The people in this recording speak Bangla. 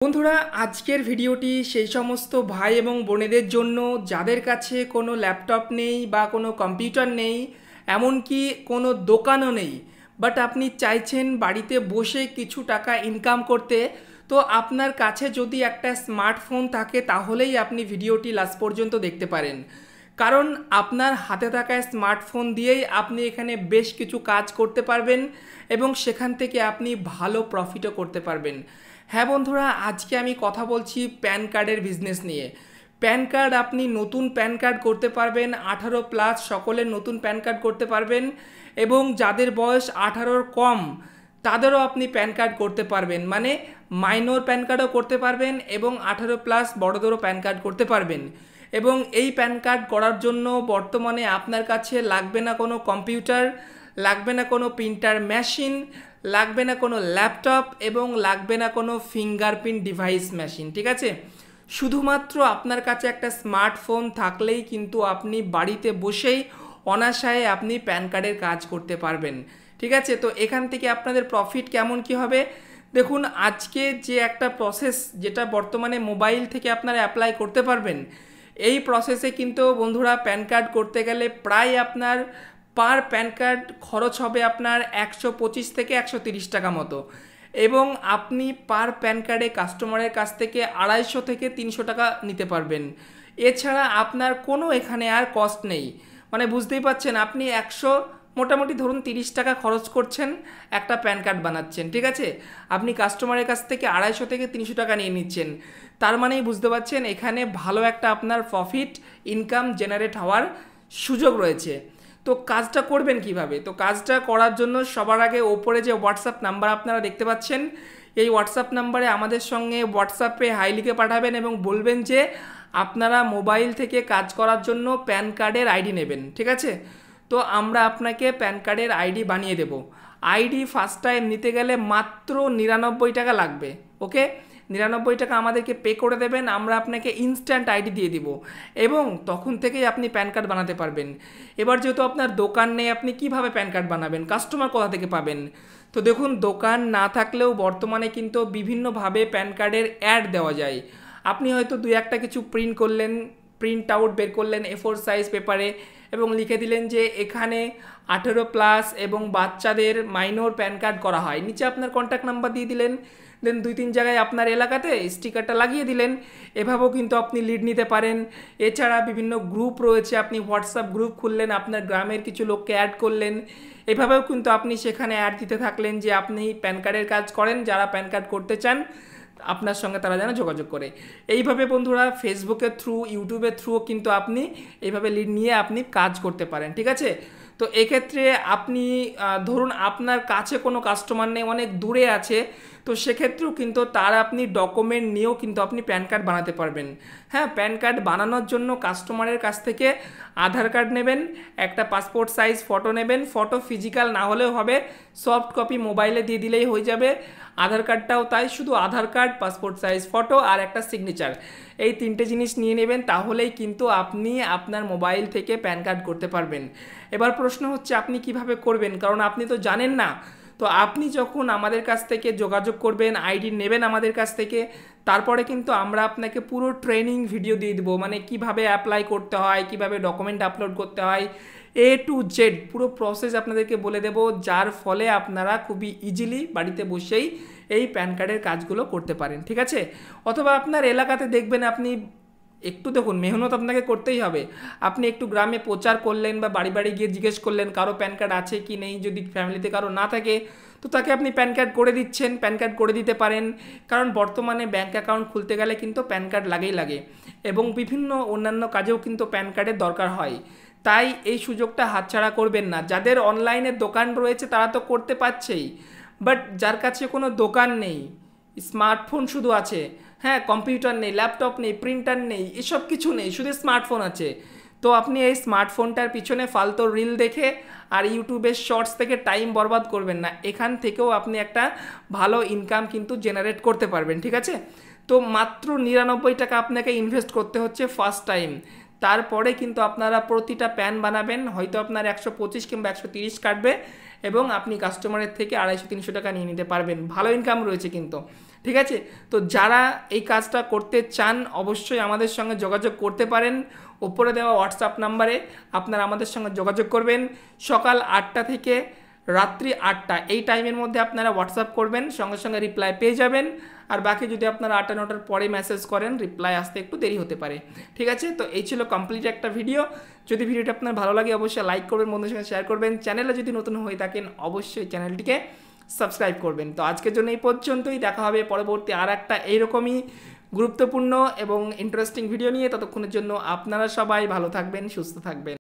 বন্ধুরা, আজকের ভিডিওটি সেই সমস্ত ভাই এবং বোনেদের জন্য যাদের কাছে কোনো ল্যাপটপ নেই বা কোনো কম্পিউটার নেই, এমনকি কোনো দোকানও নেই, বাট আপনি চাইছেন বাড়িতে বসে কিছু টাকা ইনকাম করতে। তো আপনার কাছে যদি একটা স্মার্টফোন থাকে তাহলেই আপনি ভিডিওটি লাস্ট পর্যন্ত দেখতে পারেন, কারণ আপনার হাতে থাকা স্মার্টফোন দিয়েই আপনি এখানে বেশ কিছু কাজ করতে পারবেন এবং সেখান থেকে আপনি ভালো প্রফিটও করতে পারবেন। হ্যাঁ বন্ধুরা, আজকে আমি কথা বলছি প্যান কার্ডের বিজনেস নিয়ে। প্যান কার্ড, আপনি নতুন প্যান কার্ড করতে পারবেন, 18+ সকলের নতুন প্যান কার্ড করতে পারবেন, এবং যাদের বয়স 18-র কম তাদেরও আপনি প্যান কার্ড করতে পারবেন, মানে মাইনর প্যান কার্ডও করতে পারবেন এবং 18+ বড়দেরও প্যান কার্ড করতে পারবেন। এবং এই প্যান কার্ড করার জন্য বর্তমানে আপনার কাছে লাগবে না কোনো কম্পিউটার, লাগবে না কোনো প্রিন্টার মেশিন, লাগবে না কোনো ল্যাপটপ এবং লাগবে না কোনো ফিঙ্গারপ্রিন্ট ডিভাইস মেশিন। ঠিক আছে, শুধুমাত্র আপনার কাছে একটা স্মার্টফোন থাকলেই কিন্তু আপনি বাড়িতে বসেই অনায়াসে আপনি প্যান কার্ডের কাজ করতে পারবেন। ঠিক আছে, তো এখান থেকে আপনাদের প্রফিট কেমন কি হবে দেখুন। আজকে যে একটা প্রসেস, যেটা বর্তমানে মোবাইল থেকে আপনারা অ্যাপ্লাই করতে পারবেন, এই প্রসেসে কিন্তু বন্ধুরা প্যান কার্ড করতে গেলে প্রায় আপনার পার প্যান কার্ড খরচ হবে আপনার 125 থেকে 130 টাকা মতো, এবং আপনি পার প্যান কার্ডে কাস্টমারের কাছ থেকে 250 থেকে 300 টাকা নিতে পারবেন। এছাড়া আপনার কোনো এখানে আর কস্ট নেই, মানে বুঝতেই পারছেন, আপনি মোটামুটি ধরুন 30 টাকা খরচ করছেন, একটা প্যান কার্ড বানাচ্ছেন। ঠিক আছে, আপনি কাস্টমারের কাছ থেকে 250 থেকে 300 টাকা নিয়ে নিচ্ছেন, তার মানেই বুঝতে পারছেন এখানে ভালো একটা আপনার প্রফিট ইনকাম জেনারেট হওয়ার সুযোগ রয়েছে। তো কাজটা করবেন কিভাবে? তো কাজটা করার জন্য সবার আগে ওপরে যে হোয়াটসঅ্যাপ নাম্বার আপনারা দেখতে পাচ্ছেন, এই হোয়াটসঅ্যাপ নাম্বারে আমাদের সঙ্গে হোয়াটসঅ্যাপে হাই লিখে পাঠাবেন এবং বলবেন যে আপনারা মোবাইল থেকে কাজ করার জন্য প্যান কার্ডের আইডি নেবেন। ঠিক আছে, তো আমরা আপনাকে প্যান কার্ডের আইডি বানিয়ে দেব। আইডি ফার্স্ট টাইম নিতে গেলে মাত্র 99 টাকা লাগবে। ওকে, 99 টাকা আমাদেরকে পে করে দেবেন, আমরা আপনাকে ইনস্ট্যান্ট আইডি দিয়ে দিব এবং তখন থেকেই আপনি প্যান কার্ড বানাতে পারবেন। এবার যেহেতু আপনার দোকান নেই, আপনি কিভাবে প্যান কার্ড বানাবেন, কাস্টমার কোথা থেকে পাবেন? তো দেখুন, দোকান না থাকলেও বর্তমানে কিন্তু বিভিন্নভাবে প্যান কার্ডের অ্যাড দেওয়া যায়। আপনি হয়তো দুই একটা কিছু প্রিন্ট করলেন, প্রিন্ট আউট বের করলেন A4 সাইজ পেপারে এবং লিখে দিলেন যে এখানে 18+ এবং বাচ্চাদের মাইনর প্যান কার্ড করা হয়, নিচে আপনার কন্ট্যাক্ট নাম্বার দিয়ে দিলেন, দেন 2-3 জায়গায় আপনার এলাকাতে স্টিকারটা লাগিয়ে দিলেন। এভাবেও কিন্তু আপনি লিড নিতে পারেন। এছাড়া বিভিন্ন গ্রুপ রয়েছে, আপনি হোয়াটসঅ্যাপ গ্রুপ খুললেন, আপনার গ্রামের কিছু লোককে অ্যাড করলেন, এভাবেও কিন্তু আপনি সেখানে অ্যাড দিতে থাকলেন যে আপনি প্যান কার্ডের কাজ করেন, যারা প্যান কার্ড করতে চান আপনার সঙ্গে তারা যেন যোগাযোগ করে। এইভাবে বন্ধুরা ফেসবুকের থ্রু, ইউটিউবের থ্রু কিন্তু আপনি এইভাবে লিড নিয়ে আপনি কাজ করতে পারেন। ঠিক আছে, তো এক্ষেত্রে আপনি ধরুন আপনার কাছে কোনো কাস্টমার নেই, অনেক দূরে আছে, তো সেক্ষেত্রেও কিন্তু তার আপনি ডকুমেন্ট নিয়েও কিন্তু আপনি প্যান কার্ড বানাতে পারবেন। হ্যাঁ, প্যান কার্ড বানানোর জন্য কাস্টমারের কাছ থেকে আধার কার্ড নেবেন, একটা পাসপোর্ট সাইজ ফটো নেবেন, ফটো ফিজিক্যাল না হলেও হবে, সফট কপি মোবাইলে দিয়ে দিলেই হয়ে যাবে। আধার কার্ডটাও তাই, শুধু আধার কার্ড, পাসপোর্ট সাইজ ফটো আর একটা সিগনেচার, এই 3টে জিনিস নিয়ে নেবেন, তাহলেই কিন্তু আপনি আপনার মোবাইল থেকে প্যান কার্ড করতে পারবেন। এবার প্রশ্ন হচ্ছে আপনি কিভাবে করবেন, কারণ আপনি তো জানেন না। তো আপনি যখন আমাদের কাছ থেকে যোগাযোগ করবেন, আইডি নেবেন আমাদের কাছ থেকে, তারপরে কিন্তু আমরা আপনাকে পুরো ট্রেনিং ভিডিও দিয়ে দেবো, মানে কিভাবে অ্যাপ্লাই করতে হয়, কিভাবে ডকুমেন্ট আপলোড করতে হয়, A to Z পুরো প্রসেস আপনাদেরকে বলে দেব, যার ফলে আপনারা খুবই ইজিলি বাড়িতে বসেই এই প্যান কার্ডের কাজগুলো করতে পারেন। ঠিক আছে, অথবা আপনার এলাকাতে দেখবেন, আপনি একটু দেখুন, মেহনত আপনাকে করতেই হবে। আপনি একটু গ্রামে প্রচার করলেন বা বাড়ি বাড়ি গিয়ে জিজ্ঞেস করলেন কারো প্যান কার্ড আছে কি নেই, যদি ফ্যামিলিতে কারো না থাকে তো তাকে আপনি প্যান কার্ড করে দিচ্ছেন, প্যান কার্ড করে দিতে পারেন, কারণ বর্তমানে ব্যাঙ্ক অ্যাকাউন্ট খুলতে গেলে কিন্তু প্যান কার্ড লাগে এবং বিভিন্ন অন্যান্য কাজেও কিন্তু প্যান কার্ডের দরকার হয়। তাই এই সুযোগটা হাতছাড়া করবেন না। যাদের অনলাইনে দোকান রয়েছে তারা তো করতে পারছেই, বাট যার কাছে কোনো দোকান নেই, স্মার্টফোন শুধু আছে, হ্যাঁ, কম্পিউটার নেই, ল্যাপটপ নেই, প্রিন্টার নেই, এসব কিছু নেই, শুধু স্মার্টফোন আছে, তো আপনি এই স্মার্টফোনটার পিছনে ফালতু রিল দেখে আর ইউটিউবের শর্টস থেকে টাইম বরবাদ করবেন না। এখান থেকেও আপনি একটা ভালো ইনকাম কিন্তু জেনারেট করতে পারবেন। ঠিক আছে, তো মাত্র 99 টাকা আপনাকে ইনভেস্ট করতে হচ্ছে ফার্স্ট টাইম। তারপরে কিন্তু আপনারা প্রতিটা প্যান বানাবেন, হয়তো আপনার 125 কিংবা 130 কাটবে এবং আপনি কাস্টমারের থেকে 250-300 টাকা নিয়ে নিতে পারবেন। ভালো ইনকাম রয়েছে কিন্তু। ঠিক আছে? তো যারা এই কাজটা করতে চান অবশ্যই আমাদের সঙ্গে যোগাযোগ করতে পারেন। ওপরে দেওয়া হোয়াটসঅ্যাপ নাম্বারে আপনারা আমাদের সঙ্গে যোগাযোগ করবেন। সকাল 8টা থেকে রাত্রি 8টা এই টাইমের মধ্যে আপনারা হোয়াটসঅ্যাপ করবেন, সঙ্গে সঙ্গে রিপ্লাই পেয়ে যাবেন। আর বাকি যদি আপনারা 8টা-9টার পরে মেসেজ করেন, রিপ্লাই আসতে একটু দেরি হতে পারে। ঠিক আছে? তো এই ছিল কমপ্লিট একটা ভিডিও। যদি ভিডিওটা আপনার ভালো লাগে অবশ্যই লাইক করবেন, বন্ধুদের সঙ্গে শেয়ার করবেন। চ্যানেলে যদি নতুন হয়ে থাকেন অবশ্যই চ্যানেলটিকে সাবস্ক্রাইব করবেন। তো আজকের জন্য এই পর্যন্তই, দেখা হবে পরবর্তী আর একটা এইরকমই গুরুত্বপূর্ণ এবং ইন্টারেস্টিং ভিডিও নিয়ে। ততক্ষণের জন্য আপনারা সবাই ভালো থাকবেন, সুস্থ থাকবেন।